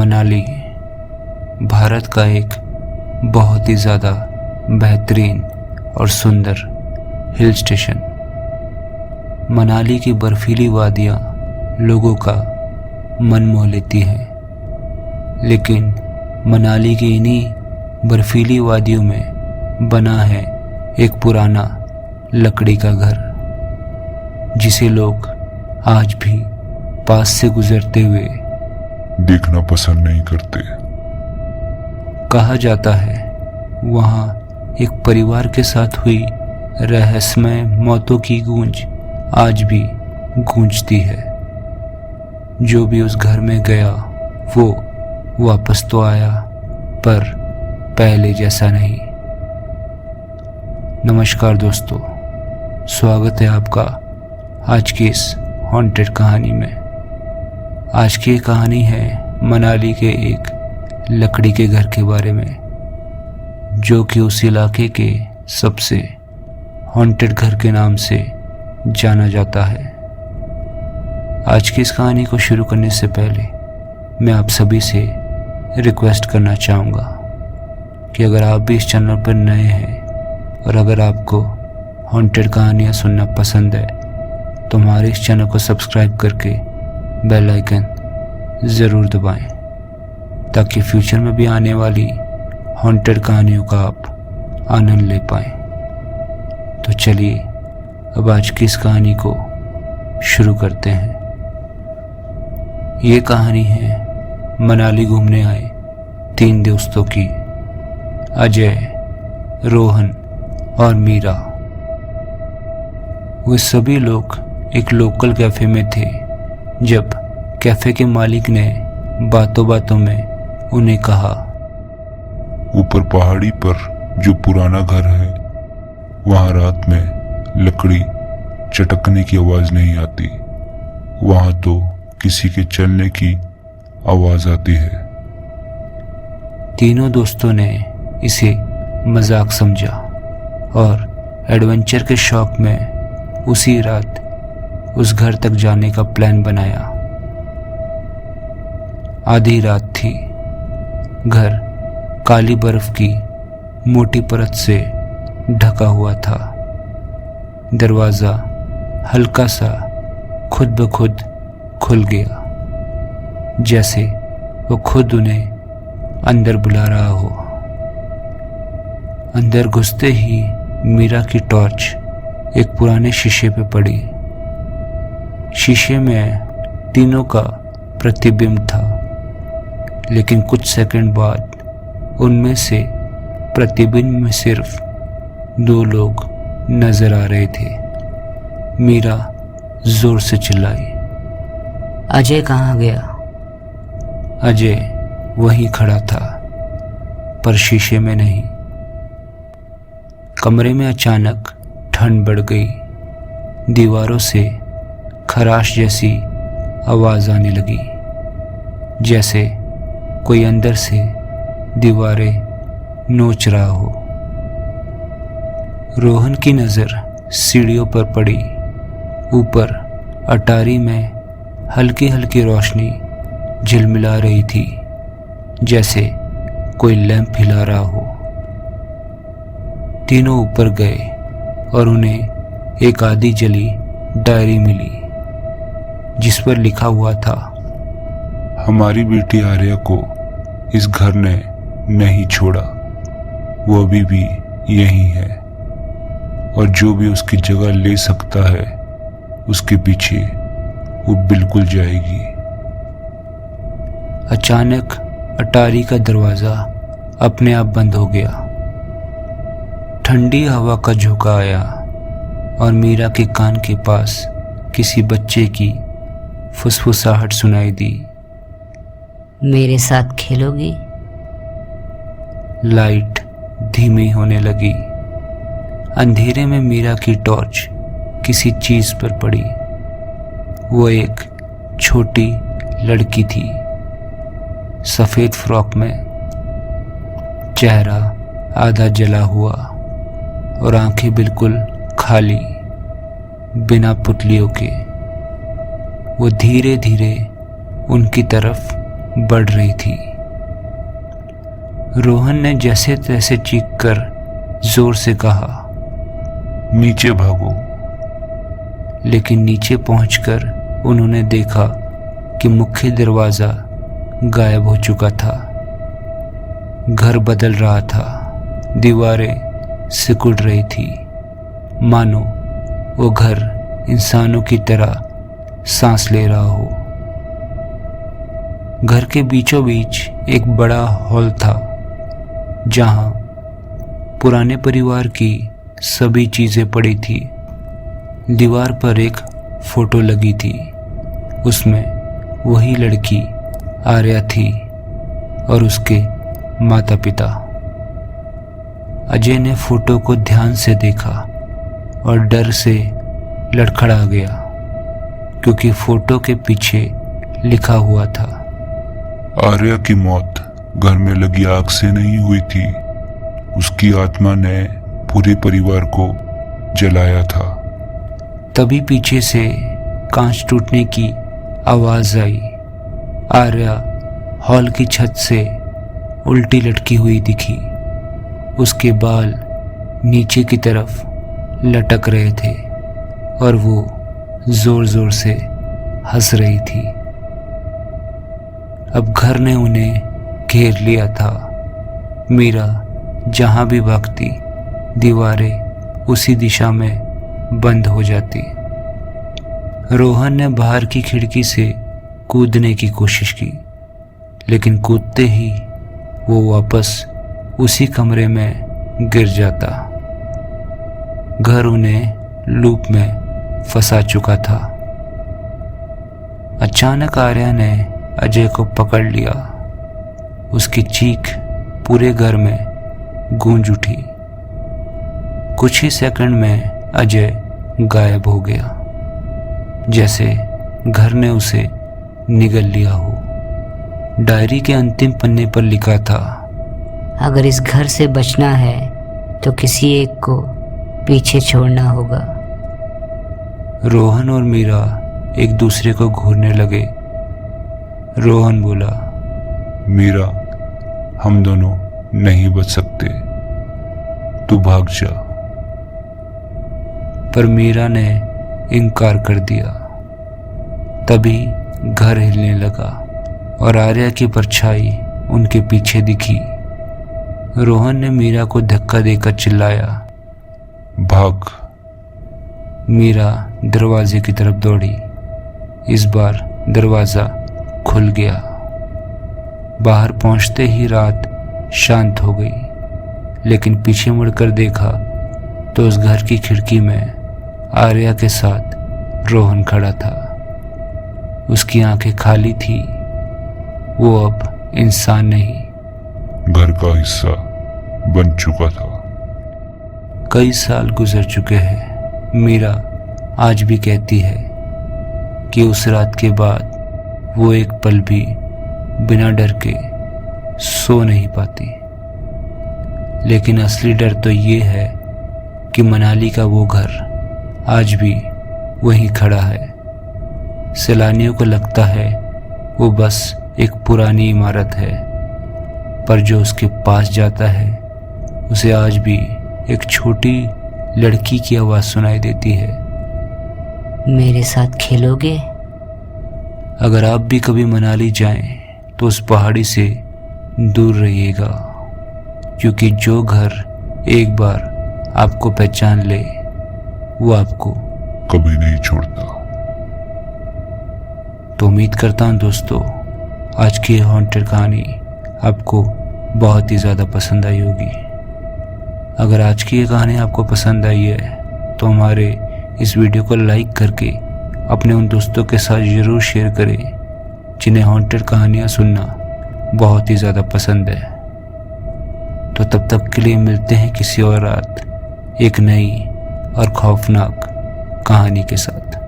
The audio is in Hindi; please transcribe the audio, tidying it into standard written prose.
मनाली भारत का एक बहुत ही ज़्यादा बेहतरीन और सुंदर हिल स्टेशन। मनाली की बर्फीली वादियाँ लोगों का मन मोह लेती हैं, लेकिन मनाली की इन्हीं बर्फीली वादियों में बना है एक पुराना लकड़ी का घर, जिसे लोग आज भी पास से गुजरते हुए देखना पसंद नहीं करते। कहा जाता है वहाँ एक परिवार के साथ हुई रहस्यमय मौतों की गूंज आज भी गूंजती है। जो भी उस घर में गया वो वापस तो आया, पर पहले जैसा नहीं। नमस्कार दोस्तों, स्वागत है आपका आज की इस हॉन्टेड कहानी में। आज की कहानी है मनाली के एक लकड़ी के घर के बारे में, जो कि उस इलाके के सबसे हॉन्टेड घर के नाम से जाना जाता है। आज की इस कहानी को शुरू करने से पहले मैं आप सभी से रिक्वेस्ट करना चाहूँगा कि अगर आप भी इस चैनल पर नए हैं और अगर आपको हॉन्टेड कहानियाँ सुनना पसंद है तो हमारे इस चैनल को सब्सक्राइब करके बेल आइकन ज़रूर दबाएं, ताकि फ्यूचर में भी आने वाली हॉन्टेड कहानियों का आप आनंद ले पाएं। तो चलिए अब आज की इस कहानी को शुरू करते हैं। ये कहानी है मनाली घूमने आए 3 दोस्तों की, अजय, रोहन और मीरा। वे सभी लोग एक लोकल कैफ़े में थे जब कैफ़े के मालिक ने बातों बातों में उन्हें कहा, ऊपर पहाड़ी पर जो पुराना घर है वहाँ रात में लकड़ी चटकने की आवाज़ नहीं आती, वहाँ तो किसी के चलने की आवाज़ आती है। तीनों दोस्तों ने इसे मजाक समझा और एडवेंचर के शौक में उसी रात उस घर तक जाने का प्लान बनाया। आधी रात थी। घर काली बर्फ की मोटी परत से ढका हुआ था। दरवाज़ा हल्का सा खुद ब खुद खुल गया, जैसे वो खुद उन्हें अंदर बुला रहा हो। अंदर घुसते ही मीरा की टॉर्च एक पुराने शीशे पे पड़ी। शीशे में तीनों का प्रतिबिंब था, लेकिन कुछ सेकंड बाद उनमें से प्रतिबिंब में सिर्फ 2 लोग नजर आ रहे थे। मीरा जोर से चिल्लाई, अजय कहाँ गया? अजय वहीं खड़ा था, पर शीशे में नहीं। कमरे में अचानक ठंड बढ़ गई। दीवारों से खराश जैसी आवाज आने लगी, जैसे कोई अंदर से दीवारें नोच रहा हो। रोहन की नज़र सीढ़ियों पर पड़ी। ऊपर अटारी में हल्की हल्की रोशनी झिलमिला रही थी, जैसे कोई लैंप हिला रहा हो। तीनों ऊपर गए और उन्हें एक आधी जली डायरी मिली, जिस पर लिखा हुआ था, हमारी बेटी आर्या को इस घर ने नहीं छोड़ा, वो अभी भी यहीं है और जो भी उसकी जगह ले सकता है उसके पीछे वो बिल्कुल जाएगी। अचानक अटारी का दरवाज़ा अपने आप बंद हो गया। ठंडी हवा का झोंका आया और मीरा के कान के पास किसी बच्चे की फुसफुसाहट सुनाई दी, मेरे साथ खेलोगी? लाइट धीमी होने लगी। अंधेरे में मीरा की टॉर्च किसी चीज पर पड़ी। वो एक छोटी लड़की थी, सफेद फ्रॉक में, चेहरा आधा जला हुआ और आंखें बिल्कुल खाली, बिना पुतलियों के। वो धीरे धीरे उनकी तरफ बढ़ रही थी। रोहन ने जैसे तैसे चीख कर जोर से कहा, नीचे भागो। लेकिन नीचे पहुंचकर उन्होंने देखा कि मुख्य दरवाजा गायब हो चुका था। घर बदल रहा था, दीवारें सिकुड़ रही थी, मानो वो घर इंसानों की तरह सांस ले रहा हो। घर के बीचों बीच एक बड़ा हॉल था, जहां पुराने परिवार की सभी चीजें पड़ी थी। दीवार पर एक फोटो लगी थी, उसमें वही लड़की आर्या थी और उसके माता पिता। अजय ने फोटो को ध्यान से देखा और डर से लड़खड़ा गया, क्योंकि फोटो के पीछे लिखा हुआ था, आर्या की मौत घर में लगी आग से नहीं हुई थी, उसकी आत्मा ने पूरे परिवार को जलाया था। तभी पीछे से कांच टूटने की आवाज आई। आर्या हॉल की छत से उल्टी लटकी हुई दिखी। उसके बाल नीचे की तरफ लटक रहे थे और वो जोर जोर से हंस रही थी। अब घर ने उन्हें घेर लिया था। मीरा जहां भी भागती, दीवारें उसी दिशा में बंद हो जाती। रोहन ने बाहर की खिड़की से कूदने की कोशिश की, लेकिन कूदते ही वो वापस उसी कमरे में गिर जाता। घर उन्हें लूप में फंसा चुका था। अचानक आर्या ने अजय को पकड़ लिया। उसकी चीख पूरे घर में गूंज उठी। कुछ ही सेकंड में अजय गायब हो गया, जैसे घर ने उसे निगल लिया हो। डायरी के अंतिम पन्ने पर लिखा था, अगर इस घर से बचना है तो किसी एक को पीछे छोड़ना होगा। रोहन और मीरा एक दूसरे को घूरने लगे। रोहन बोला, मीरा, हम दोनों नहीं बच सकते, तू भाग जा। पर मीरा ने इनकार कर दिया। तभी घर हिलने लगा और आर्या की परछाई उनके पीछे दिखी। रोहन ने मीरा को धक्का देकर चिल्लाया, भाग। मीरा दरवाजे की तरफ दौड़ी। इस बार दरवाजा खुल गया। बाहर पहुंचते ही रात शांत हो गई, लेकिन पीछे मुड़कर देखा तो उस घर की खिड़की में आर्या के साथ रोहन खड़ा था। उसकी आंखें खाली थी। वो अब इंसान नहीं, घर का हिस्सा बन चुका था। कई साल गुजर चुके हैं। मीरा आज भी कहती है कि उस रात के बाद वो एक पल भी बिना डर के सो नहीं पाती। लेकिन असली डर तो ये है कि मनाली का वो घर आज भी वहीं खड़ा है। सैलानियों को लगता है वो बस एक पुरानी इमारत है, पर जो उसके पास जाता है उसे आज भी एक छोटी लड़की की आवाज सुनाई देती है, मेरे साथ खेलोगे? अगर आप भी कभी मनाली जाएं तो उस पहाड़ी से दूर रहिएगा, क्योंकि जो घर एक बार आपको पहचान ले वो आपको कभी नहीं छोड़ता। तो उम्मीद करता हूँ दोस्तों, आज की हॉन्टेड कहानी आपको बहुत ही ज़्यादा पसंद आई होगी। अगर आज की ये कहानी आपको पसंद आई है तो हमारे इस वीडियो को लाइक करके अपने उन दोस्तों के साथ ज़रूर शेयर करें जिन्हें हॉन्टेड कहानियाँ सुनना बहुत ही ज़्यादा पसंद है। तो तब तक के लिए मिलते हैं किसी और रात एक नई और खौफनाक कहानी के साथ।